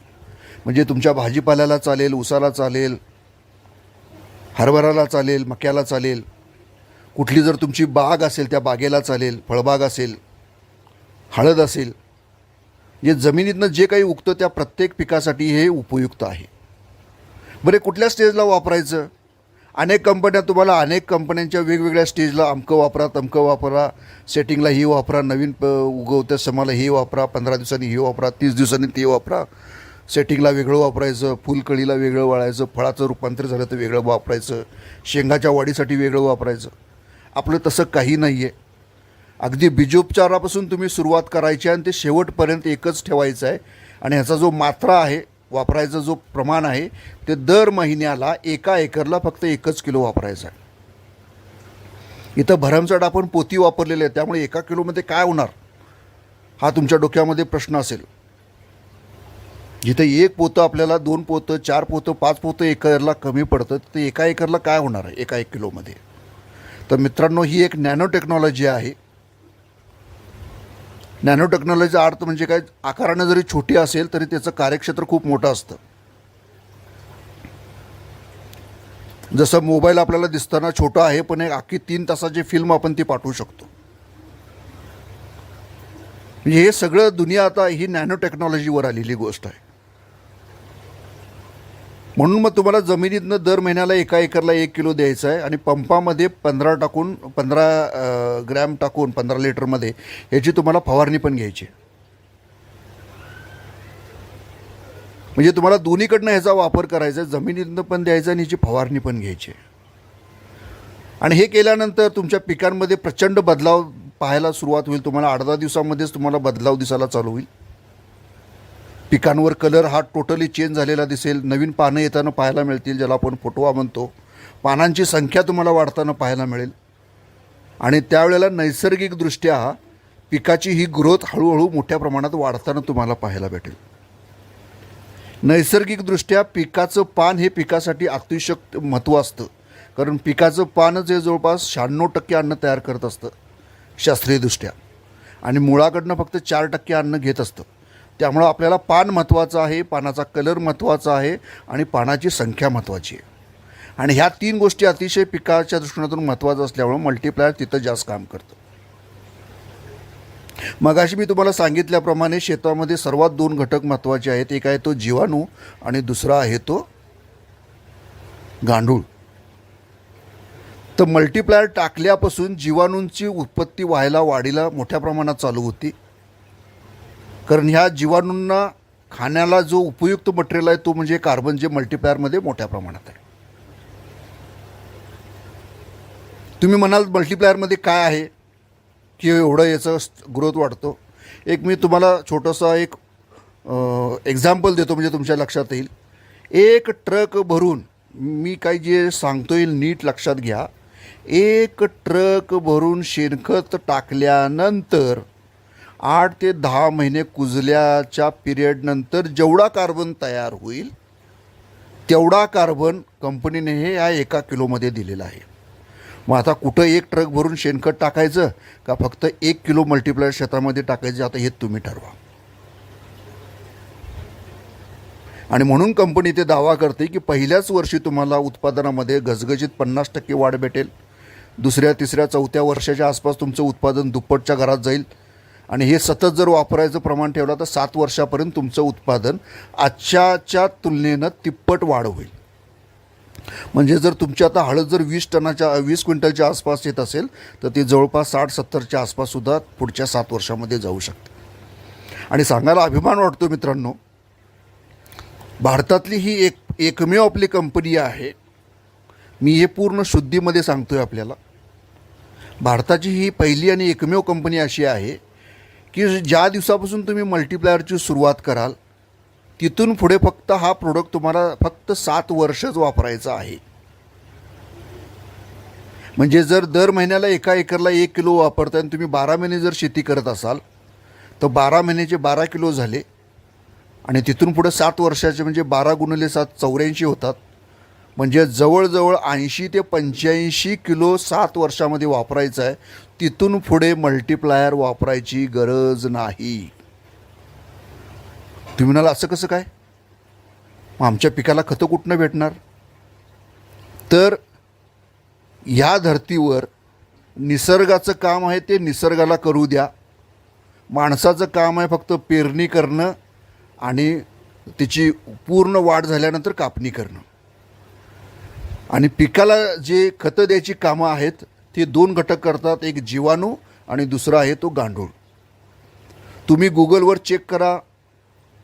[SPEAKER 1] म्हणजे तुमच्या भाजीपाल्याला चालेल, ऊसाला चालेल, हरभराला चालेल, मक्याला चालेल, कुठली जर तुमची बाग असेल त्या बागेला चालेल, फळबाग असेल, हळद असेल, जे जमिनीतनं जे काही उगतं त्या प्रत्येक पिकासाठी हे उपयुक्त आहे. बरे कुठल्या स्टेजला वापरायचं, अनेक कंपन्या तुम्हाला अनेक कंपन्यांच्या वेगवेगळ्या स्टेजला अमकं वापरा, तमकं वापरा, सेटिंगला ही वापरा, नवीन उगवत्या समाला ही वापरा, 15 दिवसांनी ही वापरा, 30 दिवसांनी ती वापरा, सेटिंगला वेगळं वापरायचं, फुलकळीला वेगळं वाळायचं, फळाचं रूपांतर झालं तर वेगळं वापरायचं, शेंगाच्या वाढीसाठी वेगळं वापरायचं. आपलं तसं काही नाही आहे. अगदी बीजोपचारापासून तुम्ही सुरुवात करायची आणि ते शेवटपर्यंत एकच ठेवायचं आहे. आणि ह्याचा जो मात्रा आहे, वापरायचं जो प्रमाण आहे, ते दर महिन्याला 1 एकरला फक्त 1 किलो वापरायचं आहे. इथं भरमसाठ आपण पोती वापरलेली आहे, त्यामुळे 1 किलोमध्ये काय होणार हा तुमच्या डोक्यामध्ये प्रश्न असेल. जिथे 1 पोतं आपल्याला 2 पोतं, 4 पोतं, 5 पोतं एकरला कमी पडतं, ते 1 एकरला काय होणार आहे 1 किलोमध्ये. तर मित्रांनो, ही एक नॅनो टेक्नॉलॉजी आहे. नॅनो टेक्नॉलॉजीचा अर्थ म्हणजे काय, आकारानं जरी छोटी असेल तरी त्याचं कार्यक्षेत्र खूप मोठं असतं. जसं मोबाईल आपल्याला दिसताना छोटा आहे, पण एक अख्खी 3 तासाची फिल्म आपण ती पाठवू शकतो. म्हणजे हे सगळं दुनिया आता ही नॅनो टेक्नॉलॉजीवर आलेली गोष्ट आहे. म्हणून मग तुम्हाला जमिनीतनं दर महिन्याला 1 एकरला 1 किलो द्यायचं आहे आणि पंपामध्ये 15 ग्रॅम टाकून 15 लिटरमध्ये ह्याची तुम्हाला फवारणी पण घ्यायची. म्हणजे तुम्हाला दोन्हीकडनं ह्याचा वापर करायचा आहे, जमिनीतनं पण द्यायचं आणि ह्याची फवारणी पण घ्यायची. आणि हे केल्यानंतर तुमच्या पिकांमध्ये प्रचंड बदलाव पाहायला सुरुवात होईल. तुम्हाला 8-10 दिवसामध्येच तुम्हाला बदलाव दिसायला चालू होईल. पिकांवर कलर हा टोटली चेंज झालेला दिसेल. नवीन पानं येताना पाहायला मिळतील, ज्याला आपण फुटवा म्हणतो. पानांची संख्या तुम्हाला वाढताना पाहायला मिळेल. आणि त्यावेळेला नैसर्गिकदृष्ट्या पिकाची ही ग्रोथ हळूहळू मोठ्या प्रमाणात वाढताना तुम्हाला पाहायला भेटेल. नैसर्गिकदृष्ट्या पिकाचं पान हे पिकासाठी अतिशय महत्त्व असतं. कारण पिकाचं पानच हे जवळपास 96% अन्न तयार करत असतं शास्त्रीयदृष्ट्या, आणि मुळाकडनं फक्त 4% अन्न घेत असतं. त्यामुळं आपल्याला पान महत्त्वाचं आहे, पानाचा कलर महत्त्वाचा आहे आणि पानाची संख्या महत्त्वाची आहे. आणि ह्या 3 गोष्टी अतिशय पिकाच्या दृष्टिकोनातून महत्त्वाचं असल्यामुळं मल्टीप्लायर तिथं जास्त काम करतं. मगाशी मी तुम्हाला सांगितल्याप्रमाणे शेतामध्ये सर्वात 2 घटक महत्त्वाचे आहेत. एक आहे तो जीवाणू आणि दुसरा आहे तो गांडूळ. तर मल्टीप्लायर टाकल्यापासून जीवाणूंची उत्पत्ती व्हायला, वाढीला मोठ्या प्रमाणात चालू होती. कारण ह्या जीवाणूंना खाण्याला जो उपयुक्त मटेरियल आहे तो म्हणजे कार्बन, जे मल्टीप्लायरमध्ये मोठ्या प्रमाणात आहे. तुम्ही म्हणाल मल्टीप्लायरमध्ये काय आहे की एवढं याचं ग्रोथ वाढतो. एक मी तुम्हाला छोटंसं एक एक्झाम्पल देतो म्हणजे तुमच्या लक्षात येईल. 1 ट्रक भरून, मी काही जे सांगतो येईल नीट लक्षात घ्या, 1 ट्रक भरून शेणखत टाकल्यानंतर 8 ते 10 महिने कुजल्याच्या पिरियडनंतर जेवढा कार्बन तयार होईल तेवढा कार्बन कंपनीने हे या 1 किलोमध्ये दिलेला आहे. मग आता कुठं 1 ट्रक भरून शेणखत टाकायचं का फक्त 1 किलो मल्टीप्लायर शेतामध्ये टाकायचं, आता हे तुम्ही ठरवा. आणि म्हणून कंपनी ते दावा करते की पहिल्याच वर्षी तुम्हाला उत्पादनामध्ये घसघशीत 50% वाढ भेटेल. दुसऱ्या, तिसऱ्या, चौथ्या वर्षाच्या आसपास तुमचं उत्पादन दुप्पटच्या घरात जाईल. आणि हे सतत जर वापरायचं प्रमाण ठेवलं तर 7 वर्षापर्यंत तुमचं उत्पादन आजच्याच्या तुलनेनं तिप्पट वाढ होईल. म्हणजे जर तुमची आता हळद जर 20 क्विंटलच्या आसपास येत असेल तर ती जवळपास 60-70च्या आसपाससुद्धा पुढच्या 7 वर्षामध्ये जाऊ शकते. आणि सांगायला अभिमान वाटतो मित्रांनो, भारतातली ही एकमेव आपली कंपनी आहे. मी हे पूर्ण शुद्धीमध्ये सांगतो आहे आपल्याला. भारताची ही पहिली आणि एकमेव कंपनी अशी आहे की ज्या दिवसापासून तुम्ही मल्टीप्लायरची सुरुवात कराल तिथून पुढे फक्त हा प्रोडक्ट तुम्हाला फक्त 7 वर्षच वापरायचा आहे. म्हणजे जर दर महिन्याला 1 एकरला 1 किलो वापरताय आणि तुम्ही 12 महिने जर शेती करत असाल तर 12 महिन्याचे 12 किलो झाले. आणि तिथून पुढे 7 वर्षाचे म्हणजे 12 गुणिले 7 84 होतात. म्हणजे जवळजवळ 80 ते 85 किलो 7 वर्षामध्ये वापरायचं आहे. तिथून पुढे मल्टीप्लायर वापरायची गरज नाही. तुम्ही म्हणाल असं कसं काय, मग आमच्या पिकाला खतं कुठनं भेटणार? तर ह्या धर्तीवर निसर्गाचं काम आहे ते निसर्गाला करू द्या. माणसाचं काम आहे फक्त पेरणी करणं आणि तिची पूर्ण वाढ झाल्यानंतर कापणी करणं. आणि पिकाला जे खतं द्यायची कामं आहेत ते 2 घटक करतात. एक जीवाणू आणि दुसरा आहे तो गांडूळ. तुम्ही गुगलवर चेक करा.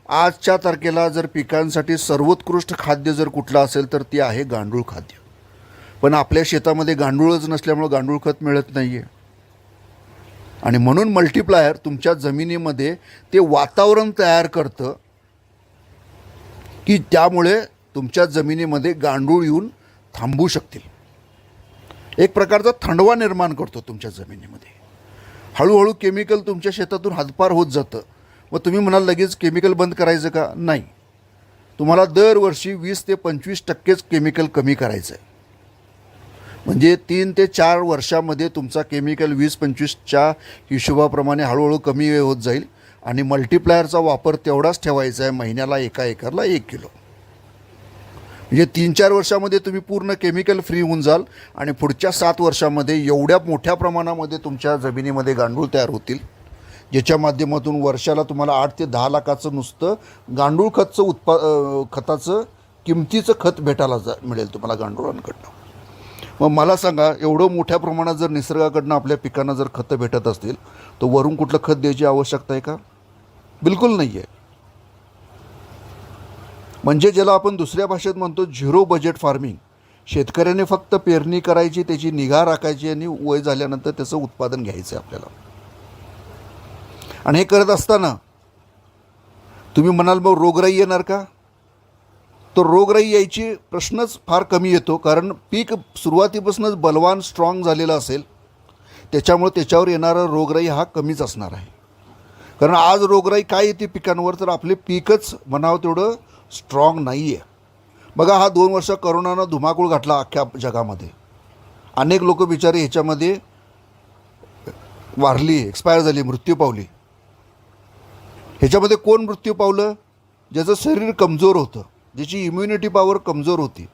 [SPEAKER 1] आजच्या तारखेला जर पिकांसाठी सर्वोत्कृष्ट खाद्य जर कुठलं असेल तर ते आहे गांडूळ खाद्य. पण आपल्या शेतामध्ये गांडूळच नसल्यामुळं गांडूळ खत मिळत नाही आहे. आणि म्हणून मल्टीप्लायर तुमच्या जमिनीमध्ये ते वातावरण तयार करतं की त्यामुळे तुमच्या जमिनीमध्ये गांडूळ येऊन थांबू शकतील. एक प्रकारचा थंडवा निर्माण करतो तुमच्या जमिनीमध्ये. हळूहळू केमिकल तुमच्या शेतातून हद्दपार होत जातं. मग तुम्ही म्हणाल लगेच केमिकल बंद करायचं का? नाही. तुम्हाला दरवर्षी 20 ते 25% केमिकल कमी करायचं आहे. म्हणजे 3 ते 4 वर्षामध्ये तुमचा केमिकल 20-25च्या हिशोबाप्रमाणे हळूहळू कमी होत जाईल. आणि मल्टीप्लायरचा वापर तेवढाच ठेवायचा आहे, महिन्याला एका एकरला 1 किलो. म्हणजे 3-4 वर्षामध्ये तुम्ही पूर्ण केमिकल फ्री होऊन जाल. आणि पुढच्या 7 वर्षामध्ये एवढ्या मोठ्या प्रमाणामध्ये तुमच्या जमिनीमध्ये गांडूळ तयार होतील ज्याच्या माध्यमातून वर्षाला तुम्हाला 8 ते 10 लाखाचं नुसतं गांडूळ खताचं किमतीचं खत भेटायला मिळेल तुम्हाला गांडुळांकडनं. मग मला सांगा, एवढं मोठ्या प्रमाणात जर निसर्गाकडनं आपल्या पिकांना जर खतं भेटत असतील तर वरून कुठलं खत द्यायची आवश्यकता आहे का? बिलकुल नाही आहे. म्हणजे ज्याला आपण दुसऱ्या भाषेत म्हणतो झिरो बजेट फार्मिंग. शेतकऱ्याने फक्त पेरणी करायची, त्याची निगा राखायची आणि वय झाल्यानंतर त्याचं उत्पादन घ्यायचं आहे आपल्याला. आणि हे करत असताना तुम्ही म्हणाल मग रोगराई येणार का? तर रोगराई यायची प्रश्नच फार कमी येतो. कारण पीक सुरुवातीपासूनच बलवान स्ट्रॉंग झालेलं असेल त्याच्यामुळे त्याच्यावर येणारा रोगराई हा कमीच असणार आहे. कारण आज रोगराई काय येते पिकांवर, तर आपले पीकच म्हणावं तेवढं स्ट्रॉंग नाही आहे. बघा, हा 2 वर्ष करोनानं धुमाकूळ घातला अख्ख्या जगामध्ये. अनेक लोक बिचारे ह्याच्यामध्ये वारली, एक्सपायर झाली, मृत्यू पावली. ह्याच्यामध्ये कोण मृत्यू पावलं? ज्याचं शरीर कमजोर होतं, ज्याची इम्युनिटी पॉवर कमजोर होती,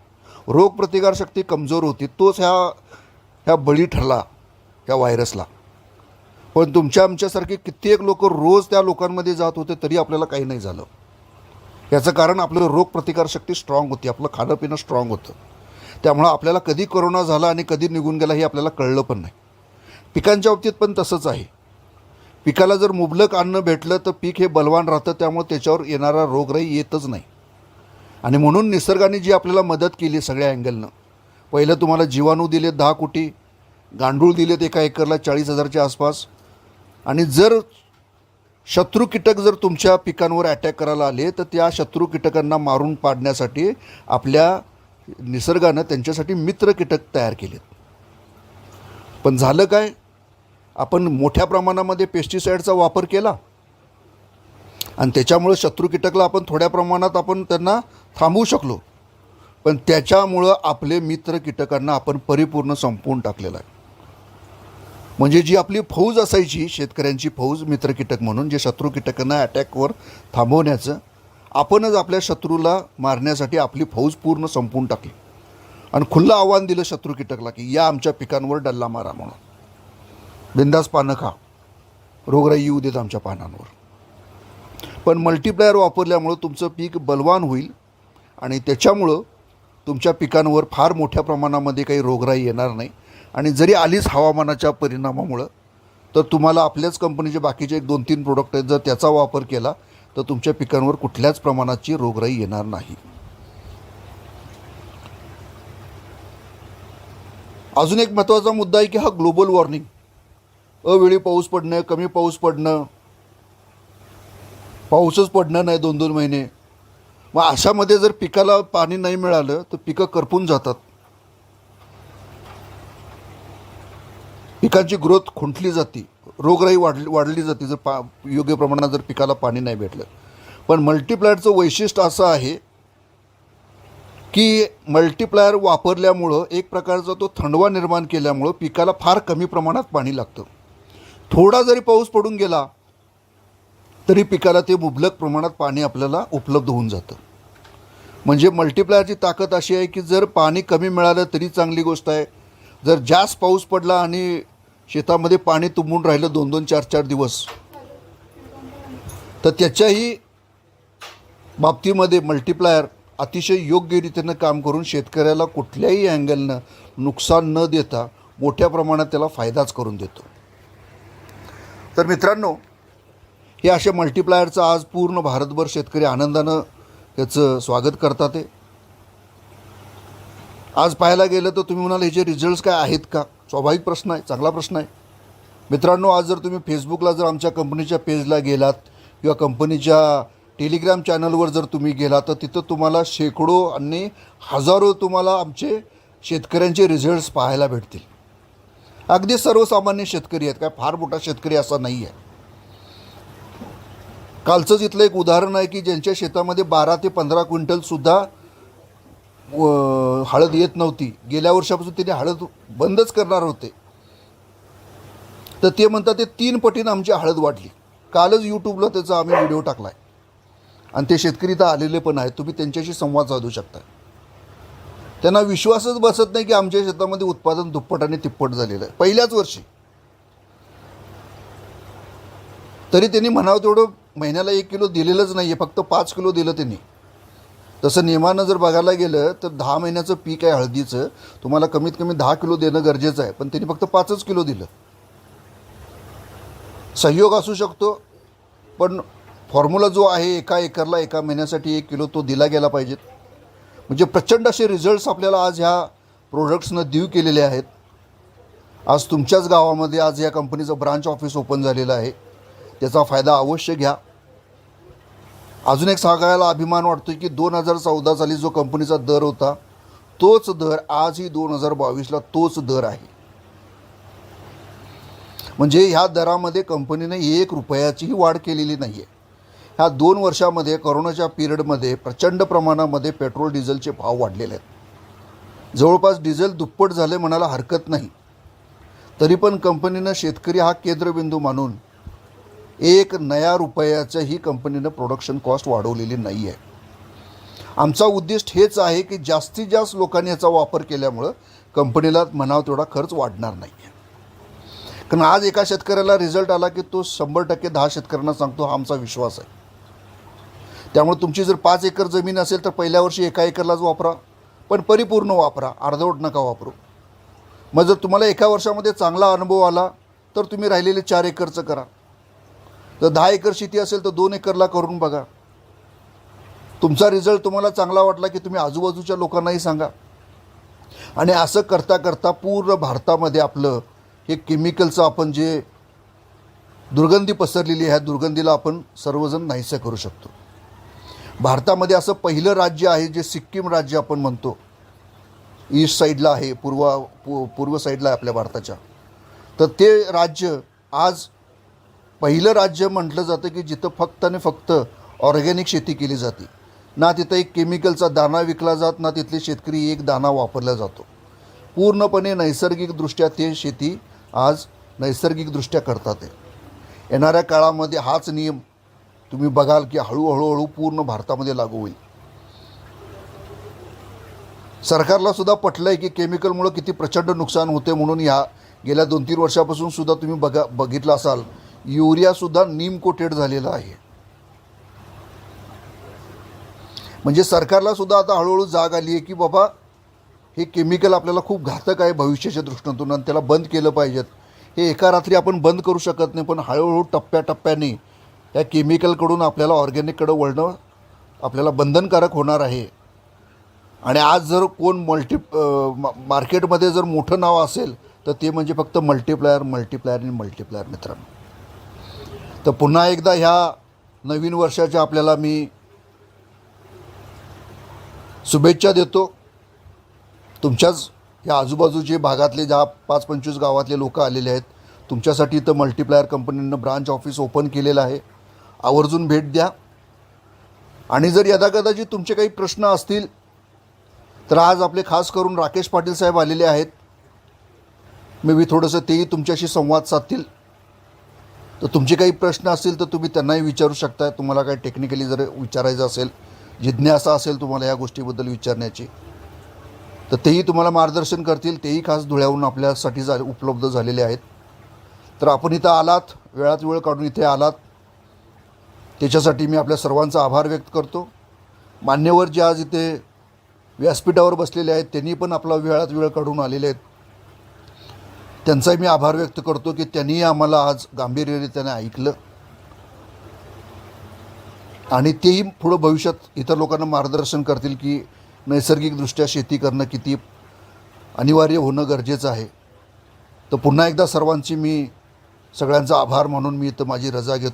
[SPEAKER 1] रोगप्रतिकारशक्ती कमजोर होती, तोच ह्या बळी ठरला ह्या व्हायरसला. पण तुमच्या आमच्यासारखे कित्येक लोक रोज त्या लोकांमध्ये जात होते तरी आपल्याला काही नाही झालं. याचं कारण आपलं रोगप्रतिकारशक्ती स्ट्रॉंग होती, आपलं खाणं पिणं स्ट्रॉंग होतं. त्यामुळं आपल्याला कधी कोरोना झाला आणि कधी निघून गेला हे आपल्याला कळलं पण नाही. पिकांच्या बाबतीत पण तसंच आहे. पिकाला जर मुबलक अन्न भेटलं तर पीक हे बलवान राहतं, त्यामुळे त्याच्यावर येणारा रोगराई येतच नाही. आणि म्हणून निसर्गाने जी आपल्याला मदत केली सगळ्या अँगलनं, पहिलं तुम्हाला जीवाणू दिले 10 कोटी, गांडूळ दिलेत एका एकरला 40,000च्या आसपास. आणि जर शत्रू कीटक जर तुमच्या पिकांवर अटॅक करायला आले तर त्या शत्रू कीटकांना मारून पाडण्यासाठी आपल्या निसर्गानं त्यांच्यासाठी मित्र कीटक तयार केलेत. पण झालं काय, आपण मोठ्या प्रमाणामध्ये पेस्टिसाईडचा वापर केला आणि त्याच्यामुळं शत्रू कीटकला आपण थोड्या प्रमाणात आपण त्यांना थांबवू शकलो. पण त्याच्यामुळं आपले मित्र कीटकांना आपण परिपूर्ण संपवून टाकलेलं आहे. म्हणजे जी आपली फौज असायची, शेतकऱ्यांची फौज, मित्र कीटक म्हणून, जे शत्रू कीटकांना अटॅकवर थांबवण्याचं, आपणच आपल्या शत्रूला मारण्यासाठी आपली फौज पूर्ण संपवून टाकली आणि खुल्लं आव्हान दिलं शत्रू कीटकला की या आमच्या पिकांवर डल्ला मारा म्हणून. बिंदास पानं खा, रोगराई येऊ देत आमच्या पानांवर. पण मल्टीप्लायर वापरल्यामुळं तुमचं पीक बलवान होईल आणि त्याच्यामुळं तुमच्या पिकांवर फार मोठ्या प्रमाणामध्ये काही रोगराई येणार नाही. आणि जरी आलीच हवामानाच्या परिणामामुळं तर तुम्हाला आपल्याच कंपनीचे बाकीचे 1-2-3 प्रोडक्ट आहेत, जर त्याचा वापर केला तर तुमच्या पिकांवर कुठल्याच प्रमाणाची रोगराई येणार नाही. अजून एक महत्त्वाचा मुद्दा आहे की हा ग्लोबल वॉर्मिंग, अवेळी पाऊस पडणं, कमी पाऊस पडणं, पाऊसच पडणं नाही 2-2 महिने. मग अशामध्ये जर पिकाला पाणी नाही मिळालं तर पिकं करपून जातात, पिकांची ग्रोथ खुंटली जाते, रोगराई वाढली जाते जर योग्य प्रमाणात जर पिकाला पाणी नाही भेटलं. पण मल्टीप्लायरचं वैशिष्ट्य असं आहे की मल्टीप्लायर वापरल्यामुळं एक प्रकारचा तो थंडवा निर्माण केल्यामुळं पिकाला फार कमी प्रमाणात पाणी लागतं. थोडा जरी पाऊस पडून गेला तरी पिकाला ते मुबलक प्रमाणात पाणी आपल्याला उपलब्ध होऊन जातं. म्हणजे मल्टीप्लायरची ताकद अशी आहे की जर पाणी कमी मिळालं तरी चांगली गोष्ट आहे. जर जास्त पाऊस पडला आणि शेतामध्ये पाणी तुंबून राहिलं 2-2, 4-4 दिवस, तर त्याच्याही बाबतीमध्ये मल्टीप्लायर अतिशय योग्यरीतीनं काम करून शेतकऱ्याला कुठल्याही अँगलनं नुकसान न देता मोठ्या प्रमाणात त्याला फायदाच करून देतो. तर मित्रांनो, हे असे मल्टीप्लायरचं आज पूर्ण भारतभर शेतकरी आनंदानं याचं स्वागत करतात. आहे आज पाहायला गेलं तर तुम्ही म्हणाल ह्याचे रिझल्ट्स काय आहेत का? स्वाभाविक प्रश्न आहे, चांगला प्रश्न आहे. मित्रांनो, आज जर तुम्ही फेसबुकला जर आमच्या कंपनीच्या पेजला गेलात किंवा कंपनीच्या टेलिग्राम चॅनलवर जर तुम्ही गेला तर तिथं तुम्हाला शेकडो आणि हजारो तुम्हाला आमचे शेतकऱ्यांचे रिझल्ट्स पाहायला भेटतील. अगदी सर्वसामान्य शेतकरी आहेत, काय फार मोठा शेतकरी असा नाही आहे. कालचंच इथलं एक उदाहरण आहे की ज्यांच्या शेतामध्ये 12 ते 15 क्विंटलसुद्धा हळद येत नव्हती, गेल्या वर्षापासून त्यांनी हळद बंदच करणार होते, तर ते म्हणतात ते 3 पटीनं आमची हळद वाढली. कालच यूट्यूबला त्याचा आम्ही व्हिडिओ टाकला आहे आणि ते शेतकरी तर आलेले पण आहेत. तुम्ही त्यांच्याशी संवाद साधू शकता. त्यांना विश्वासच बसत नाही की आमच्या शेतामध्ये उत्पादन दुप्पट आणि तिप्पट झालेलं आहे पहिल्याच वर्षी. तरी त्यांनी म्हणावं तेवढं महिन्याला 1 किलो दिलेलंच नाही आहे, फक्त 5 किलो दिलं त्यांनी. तसं नियमानं जर बघायला गेलं तर 10 महिन्याचं पीक आहे हळदीचं, तुम्हाला कमीत कमी 10 किलो देणं गरजेचं आहे, पण त्यांनी फक्त 5च किलो दिलं. सहयोग असू शकतो, पण फॉर्म्युला जो आहे एका एकरला एका महिन्यासाठी 1 किलो तो दिला गेला पाहिजेत. म्हणजे प्रचंड असे रिझल्ट्स आपल्याला आज ह्या प्रोडक्ट्सनं देऊ केलेले आहेत. आज तुमच्याच गावामध्ये आज या कंपनीचं ब्रांच ऑफिस ओपन झालेलं आहे, त्याचा फायदा अवश्य घ्या. अजून एक सांगायला अभिमान वाटतो की 2014 साली जो कंपनीचा दर होता तोच दर आजही 2022ला तोच दर आहे. म्हणजे ह्या दरामध्ये कंपनीने 1 रुपयाचीही वाढ केलेली नाही आहे. ह्या 2 वर्षामध्ये कोरोनाच्या पिरियडमध्ये प्रचंड प्रमाणामध्ये पेट्रोल डिझेलचे भाव वाढलेले आहेत. जवळपास डिझेल दुप्पट झाले म्हणायला हरकत नाही. तरी पण कंपनीनं शेतकरी हा केंद्रबिंदू मानून 1 नया रुपयाचं ही कंपनीनं प्रोडक्शन कॉस्ट वाढवलेली नाही आहे. आमचा उद्दिष्ट हेच आहे की जास्तीत जास्त लोकांनी याचा वापर केल्यामुळं कंपनीला म्हणावं तेवढा खर्च वाढणार नाही आहे. कारण आज एका शेतकऱ्याला रिझल्ट आला की तो 100% 10 शेतकऱ्यांना सांगतो, हा आमचा विश्वास आहे. त्यामुळे तुमची जर 5 एकर जमीन असेल तर पहिल्या वर्षी 1 एकरलाच वापरा, पण परिपूर्ण वापरा, अर्धवट नका वापरू. मग जर तुम्हाला 1 वर्षामध्ये चांगला अनुभव आला तर तुम्ही राहिलेले 4 एकरचं करा. जर 10 एकर शेती असेल तर 2 एकरला करून बघा. तुमचा रिझल्ट तुम्हाला चांगला वाटला की तुम्ही आजूबाजूच्या लोकांनाही सांगा. आणि असं करता करता पूर्ण भारतामध्ये आपलं हे केमिकलचं आपण जे दुर्गंधी पसरलेली आहे, दुर्गंधीला आपण सर्वजण नाहीसं करू शकतो. भारतामध्ये असं पहिलं राज्य आहे जे सिक्कीम राज्य आपण म्हणतो, ईस्ट साईडला आहे, पूर्व साईडला आहे आपल्या भारताच्या. तर ते राज्य आज पहिलं राज्य म्हटलं जातं की जिथं फक्त आणि फक्त ऑर्गॅनिक शेती केली जाते. ना तिथं एक केमिकलचा दाणा विकला जात, ना तिथले शेतकरी एक दाणा वापरला जातो. पूर्णपणे नैसर्गिकदृष्ट्या ते शेती आज नैसर्गिकदृष्ट्या करतात. येणाऱ्या काळामध्ये हाच नियम तुम्ही बघाल की हळूहळू पूर्ण भारतामध्ये लागू होईल. सरकारला सुद्धा पटलं आहे की केमिकलमुळं किती प्रचंड नुकसान होते, म्हणून ह्या गेल्या 2-3 वर्षापासून सुद्धा तुम्ही बघितलं असाल युरियासुद्धा नीम कोटेड झालेला आहे. म्हणजे सरकारला सुद्धा आता हळूहळू जाग आली आहे की बाबा हे केमिकल आपल्याला खूप घातक आहे भविष्याच्या दृष्टीतून आणि त्याला बंद केलं पाहिजेत. हे एका रात्री आपण बंद करू शकत नाही, पण हळूहळू टप्प्याटप्प्याने या केमिकलकडून आपल्याला ऑर्गॅनिककडं वळणं आपल्याला बंधनकारक होणार आहे. आणि आज जर कोण मार्केटमध्ये जर मोठं नाव असेल तर ते म्हणजे फक्त मल्टीप्लायर आणि मल्टीप्लायर. मित्रांनो, तर पुन्हा एकदा ह्या नवीन वर्षाच्या आपल्याला मी शुभेच्छा देतो. तुमच्याच या आजूबाजूचे भागातले ज्या 5-25 गावातले लोक आलेले आहेत, तुमच्यासाठी इथं मल्टीप्लायर कंपनीनं ब्रांच ऑफिस ओपन केलेलं आहे. आवर्जून भेट द्या. आणि जर यदाकदाचित तुमचे काही प्रश्न असतील तर आज आपले खास करून राकेश पाटील साहेब आलेले आहेत. मी थोडंसं तेही तुमच्याशी संवाद साधतील. तर तुमचे काही प्रश्न असतील तर तुम्ही त्यांनाही विचारू शकता. तुम्हाला काही टेक्निकली जर विचारायचं असेल, जिज्ञासा असेल तुम्हाला या गोष्टीबद्दल विचारण्याची, तर तेही तुम्हाला मार्गदर्शन करतील. तेही खास धुळ्याहून आपल्यासाठी उपलब्ध झालेले आहेत. तर आपण इथं आलात, वेळात वेळ काढून इथे आलात, त्याच्यासाठी मी आपल्या सर्वांचा आभार व्यक्त करतो. मान्यवर जे आज इथे व्यासपीठावर बसलेले आहेत त्यांनी पण आपला वेळात वेळ काढून आलेले आहेत. त्यांचाही मी आभार व्यक्त करतो की त्यांनी आम्हाला आज गांभीर्यरीत्याने ऐकलं आणि तेही पुढं भविष्यात इतर लोकांना मार्गदर्शन करतील की नैसर्गिकदृष्ट्या शेती करणं किती अनिवार्य होणं गरजेचं आहे. तर पुन्हा एकदा सर्वांची मी सगळ्यांचा आभार म्हणून मी इथं माझी रजा घेतो.